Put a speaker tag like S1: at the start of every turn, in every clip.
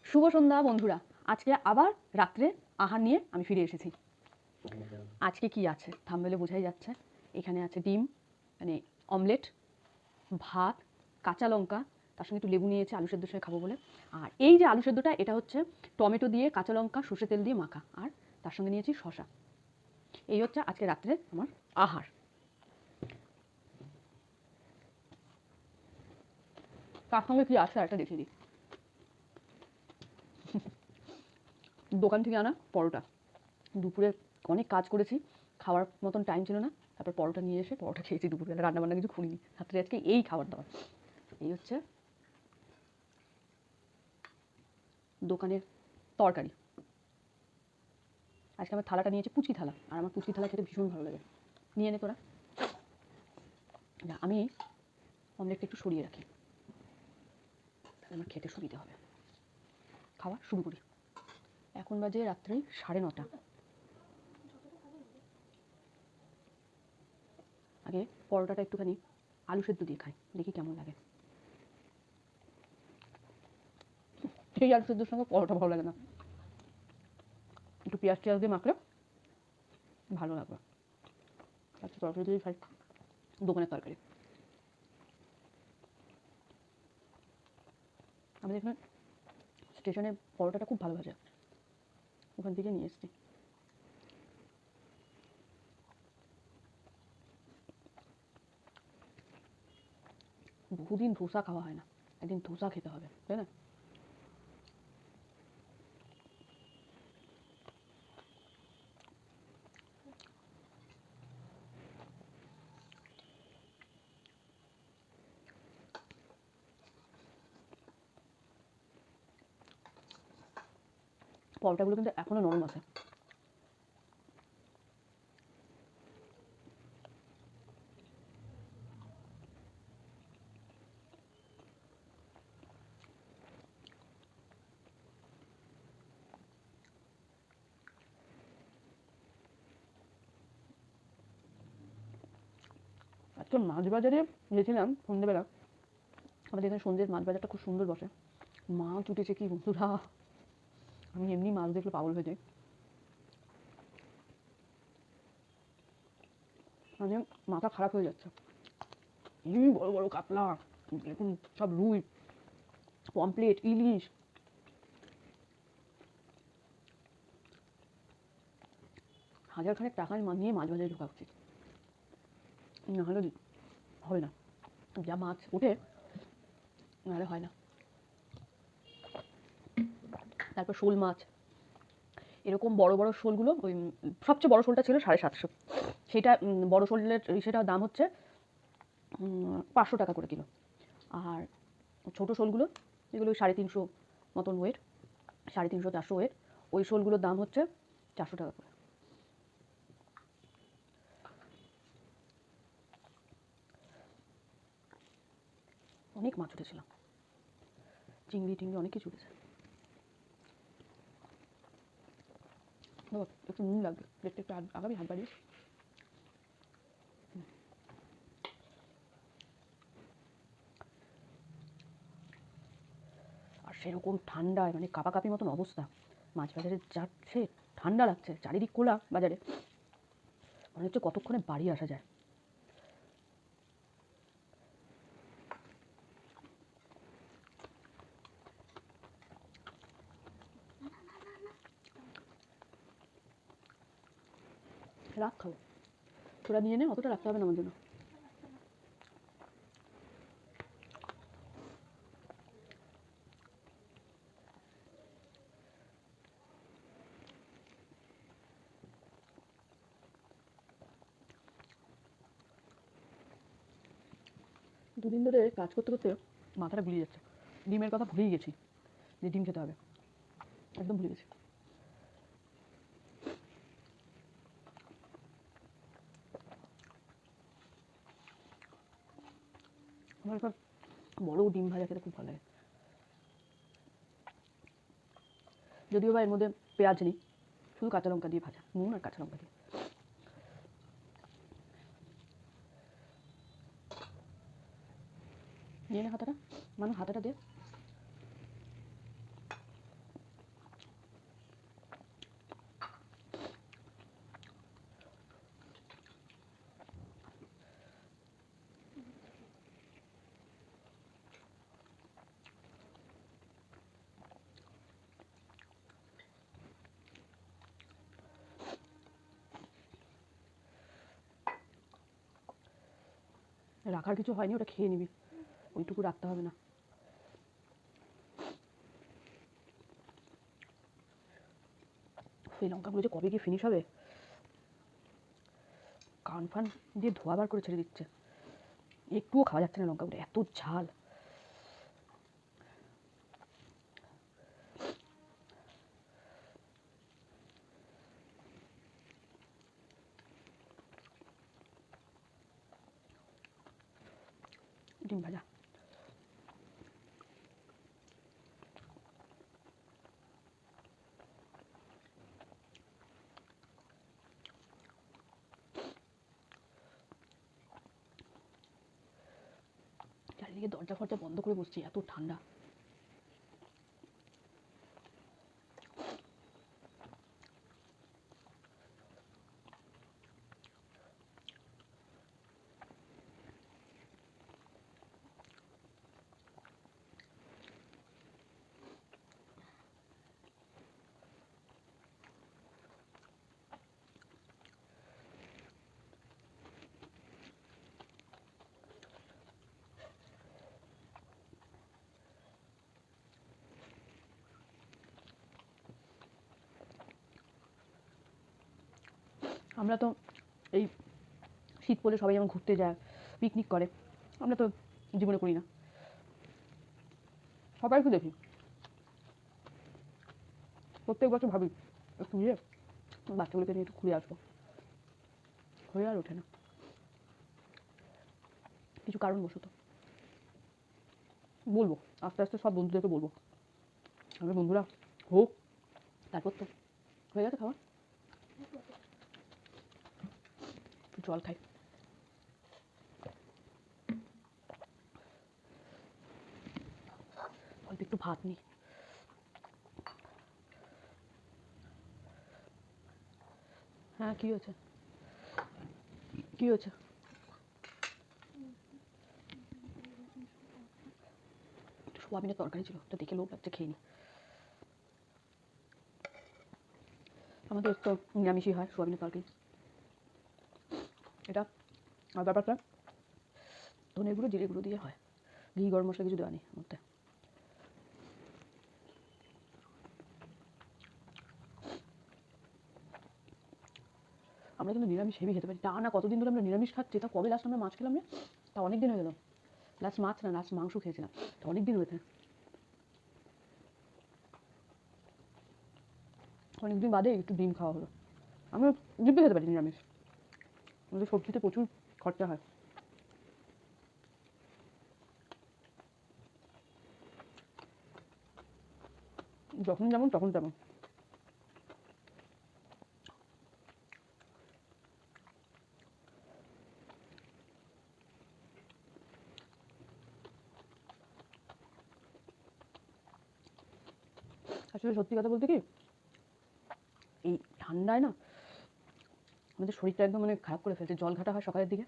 S1: শুভ সন্ধ্যা বন্ধুরা। আজকে আবার রাত্রে আহার নিয়ে আমি ফিরে এসেছি। আজকে কি আছে থাম্বনেলে বোঝাই যাচ্ছে। এখানে আছে ডিম, মানে অমলেট, ভাত, কাঁচা লঙ্কা, তার সঙ্গে একটু লেবু নিয়েছে আলু সেদ্ধর সঙ্গে খাবো বলে। আর এই যে আলু সেদ্ধটা, এটা হচ্ছে টমেটো দিয়ে, কাঁচা লঙ্কা, সর্ষে তেল দিয়ে মাখা, আর তার সঙ্গে নিয়েছি শশা। এই হচ্ছে আজকে রাত্রে আমার আহার। তার সঙ্গে কি আছে একটা দেখিয়ে দিই। দোকান থেকে আনা পরোটা। দুপুরে অনেক কাজ করেছি, খাওয়ার মতন টাইম ছিল না, তারপর পরোটা নিয়ে এসে পরোটা খেয়েছি। দুপুরবেলা রান্নাবান্না কিছু করিনি, রাত্রে আজকে এই খাবার দাবার। এই হচ্ছে দোকানের তরকারি। আজকে আমার থালাটা নিয়েছি পুচকি থালা, আর আমার পুচকি থালা খেতে ভীষণ ভালো লাগে। নিয়ে নে তোরা। আমি অমলেটটা একটু সরিয়ে রাখি, তাহলে আমার খেতে সুবিধা হবে। খাওয়া শুরু করি। এখন বাজে রাত্রি 9:30। আগে পরোটাটা একটুখানি আলু সেদ্ধ দিয়ে খাই, দেখি কেমন লাগে। সেই আলু সেদ্ধর সঙ্গে পরোটা ভালো লাগে না, একটু পেঁয়াজ টিয়াজ দিয়ে মাখলে ভালো লাগবে। আচ্ছা, তরকারি দিয়ে খাই, দোকানের তরকারি। আমাদের এখানে স্টেশনে পরোটাটা খুব ভালো ভাজা, ওখান থেকে নিয়ে এসেছি। বহুদিন ধোসা খাওয়া হয় না, একদিন ধোসা খেতে হবে, তাই না? পরোটাগুলো কিন্তু এখনো নরম আছে। আজকে মাছ বাজারে গেছিলাম সন্ধ্যেবেলা। আমাদের এখানে সন্ধ্যের মাছ বাজারটা খুব সুন্দর বসে। মাছ উঠেছে কি বন্ধুরা, আমি এমনি মাছ দেখলে পাগল হয়ে যাই। মানে মাথা খারাপ হয়ে যাচ্ছে। এই বড় বড় কাতলা, এরকম সব রুই, পমপ্লেট, ইলিশ। হাজারখানেক টাকা নিয়ে মাছ বাজারে ঢোকা উচিত, নাহলে হবে না। যা মাছ ওঠে, নাহলে হয় না। তারপর শোল মাছ, এরকম বড় বড় শোলগুলো, ওই সবচেয়ে বড় শোলটা ছিল 750, সেটা বড় শোলের সেটার দাম হচ্ছে 500 টাকা করে কিলো। আর ছোটো শোলগুলো, যেগুলো 350 মতন ওয়েট, 350-400 ওয়েট, ওই শোলগুলোর দাম হচ্ছে 400 টাকা করে। অনেক মাছ উঠেছিল, চিংড়ি টিংড়ি অনেক কিছু উঠেছে। একটু নুন লাগবে, দেখতে একটু আগামী হাত বাড়িয়ে। আর সেরকম ঠান্ডায়, মানে কাঁপাকাঁপি মতন অবস্থা, মাছ বাজারে যাচ্ছে, ঠান্ডা লাগছে, চারিদিক খোলা বাজারে, মনে হচ্ছে কতক্ষণে বাড়ি আসা যায়। রাখ খাবো, তোরা নিয়ে নে, অতটা রাখতে হবে না আমার জন্য। দুদিন ধরে কাজ করতে করতে মাথাটা ঘুরিয়ে যাচ্ছে। ডিমের কথা ভুলেই গেছি যে ডিম খেতে হবে, একদম ভুলে গেছি। আমার একটা বড় ডিম ভাজা খেতে খুব ভালো লাগে, যদিও বা এর মধ্যে পেঁয়াজ নেই, শুধু কাঁচা লঙ্কা দিয়ে ভাজা, নুন আর কাঁচা লঙ্কা দিয়ে। নিয়ে নে হাতাটা, মানে হাতাটা দিয়ে। রাখার কিছু হয়নি, ওটা খেয়ে নিবি, ওইটুকু রাখতে হবে না। এই লঙ্কাগুলো যে কবে গিয়ে ফিনিশ হবে, কান ফান দিয়ে ধোয়া বার করে ছেড়ে দিচ্ছে, একটুও খাওয়া যাচ্ছে না লঙ্কাগুলো, এত ঝাল। ডিম ভাজা, চারিদিকে দরজা ফরজা বন্ধ করে বসছি, এত ঠান্ডা। আমরা তো এই শীত পড়লে সবাই যেমন ঘুরতে যায়, পিকনিক করে, আমরা তো জীবনে করি না। সবাইকে দেখি, প্রত্যেক বছর ভাবি একটু গিয়ে বাচ্চাগুলোকে নিয়ে একটু ঘুরে আসবো, হয়ে আর ওঠে না, কিছু কারণবশত। বলবো আস্তে আস্তে সব বন্ধুদেরকে বলবো, আমার বন্ধুরা হোক, তারপর তো হয়ে গেছে খাওয়া। একটু জল খাই, অল্প একটু ভাত নিই। হ্যাঁ, কী হয়েছে, কী হয়েছে? একটু সোয়াবিনের তরকারি ছিল, তো দেখে লোভ লাগছে, খেয়ে নি। আমাদের তো নিরামিষই হয় সোয়াবিনের তরকারি। এটা আর ব্যাপারটা ধনের গুঁড়ো জিরে গুঁড়ো দিয়ে হয়, ঘি গরম মশলা কিছু দেওয়া নেই মধ্যে। আমরা কিন্তু নিরামিষ হেভি খেতে পারি, না কতদিন ধরে আমরা নিরামিষ খাচ্ছি, তা কবে লাস্ট আমরা মাছ খেলাম না, তা অনেক দিন হয়ে গেল। লাস্ট মাছ না, লাস্ট মাংস খেয়েছিলাম, তা অনেক দিন হয়েছে, অনেকদিন বাদে একটু ডিম খাওয়া হলো। আমরা দিব্যি খেতে পারি নিরামিষ, আমাদের সবজিতে প্রচুর খরচা হয়, যখন যেমন তখন তেমন। আসলে সত্যি কথা বলতে কি, এই ঠান্ডায় না আমাদের শরীরটা একদম মানে খারাপ করে ফেলছে, জল ঘাটা হয় সকালের দিকে,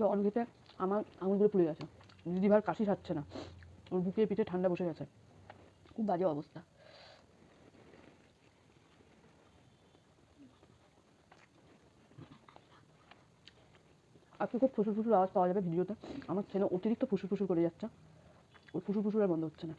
S1: জল খেতে আমার আঙুলগুলো পুড়ে গেছে, দিদিভার কাশি ছাড়ছে না, ওর বুকে পিঠে ঠান্ডা বসে গেছে, খুব বাজে অবস্থা। আজকে খুব ফুসুর ফুসুর আওয়াজ পাওয়া যাবে ভিডিওতে, আমার ছেলে অতিরিক্ত ফুসুর ফুসুর করে যাচ্ছে, ওর ফুসুর ফুসুর আর বন্ধ হচ্ছে না।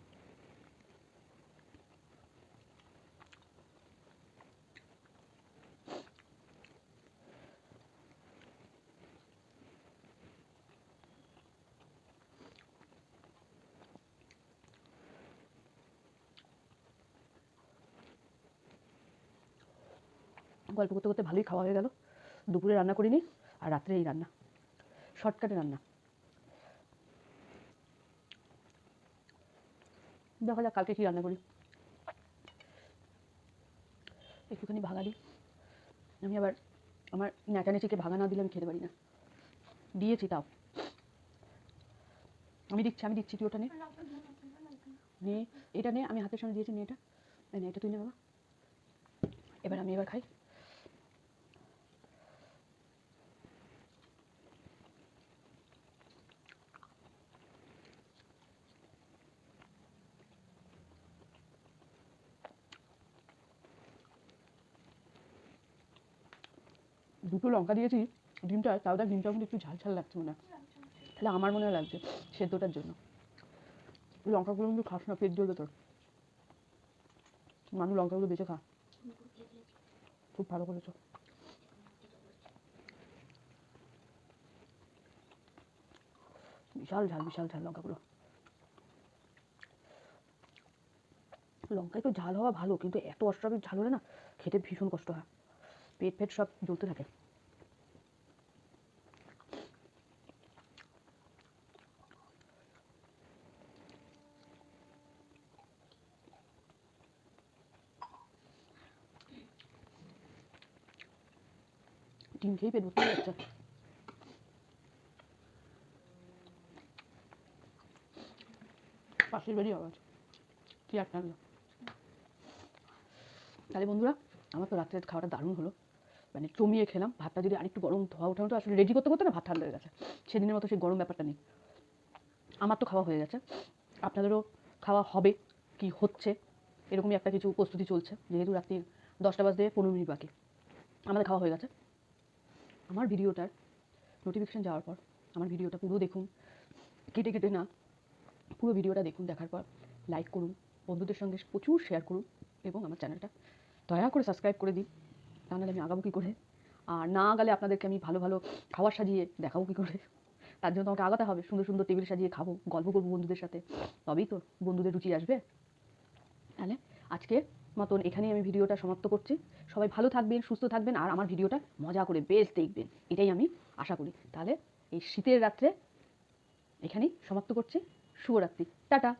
S1: গল্প করতে করতে ভালোই খাওয়া হয়ে গেল, দুপুরে রান্না করিনি, আর রাত্রে এই রান্না, শর্টকাটে রান্না। দেখা যাক কালকে কী রান্না করি। একটুখানি ভাগা দিই, আমি আবার আমার ন্যাচানেচিকে ভাগা না দিলে আমি খেতে পারি না, দিয়েছি তাও, আমি দিচ্ছি, তুই ওটা নে, নে এটা নে, আমি হাতের সামনে দিয়েছি, নে এটা, নে এটা তুই নে বাবা, এবার আমি এবার খাই। দুটো লঙ্কা দিয়েছি ডিমটা, তাও দেখ ডিমটা কিন্তু একটু ঝাল ঝাল লাগছে মনে হয়, তাহলে আমার মনে হয় লাগছে সেদ্ধটার জন্য। লঙ্কাগুলো কিন্তু খাস না, পেট জ্বলবে তোর। মানুষ লঙ্কাগুলো বেঁচে খা, খুব ভালো করেছো। বিশাল ঝাল লঙ্কাগুলো। লঙ্কা একটু ঝাল হওয়া ভালো, কিন্তু এত অস্বাভাবিক ঝাল হলে না খেতে ভীষণ কষ্ট হয়, পেট ফেট সব জ্বলতে থাকে। ডিম খেয়েই পেট ভর্তি হয়ে যাচ্ছে। পাশের বাড়ি আওয়াজ কি একটা আনলো। তাহলে বন্ধুরা, আমার তো রাত্রের খাওয়াটা দারুণ হলো, মানে জমিয়ে খেলাম। ভাতটা যদি আরেকটু গরম ধোয়া ওঠানো, তো আসলে রেডি করতে করতে না ভাত ঠান্ডা হয়ে গেছে, সেদিনের মতো সেই গরম ব্যাপারটা নেই। আমার তো খাওয়া হয়ে গেছে, আপনাদেরও খাওয়া হবে কি হচ্ছে, এরকমই একটা কিছু প্রস্তুতি চলছে। যেহেতু রাত্রি 10টা বাজতে 15 মিনিট বাকি, আমাদের খাওয়া হয়ে গেছে। আমার ভিডিওটার নোটিফিকেশান যাওয়ার পর আমার ভিডিওটা পুরো দেখুন, কেটে কেটে না, পুরো ভিডিওটা দেখুন। দেখার পর লাইক করুন, বন্ধুদের সঙ্গে প্রচুর শেয়ার করুন, এবং আমার চ্যানেলটা দয়া করে সাবস্ক্রাইব করে দিন, তা নাহলে আমি আগাবো কী করে। আর না গেলে আপনাদেরকে আমি ভালো ভালো খাবার সাজিয়ে দেখাবো কী করে, তার জন্য আমাকে আগাতে হবে। সুন্দর সুন্দর টেবিল সাজিয়ে খাবো, গল্প করবো বন্ধুদের সাথে, তবেই তো বন্ধুদের রুচি আসবে। তাহলে আজকের মতন এখানেই আমি ভিডিওটা সমাপ্ত করছি। সবাই ভালো থাকবেন, সুস্থ থাকবেন, আর আমার ভিডিওটা মজা করে বেশ দেখবেন, এটাই আমি আশা করি। তাহলে এই শীতের রাত্রে এখানেই সমাপ্ত করছি। শুভরাত্রি, টাটা।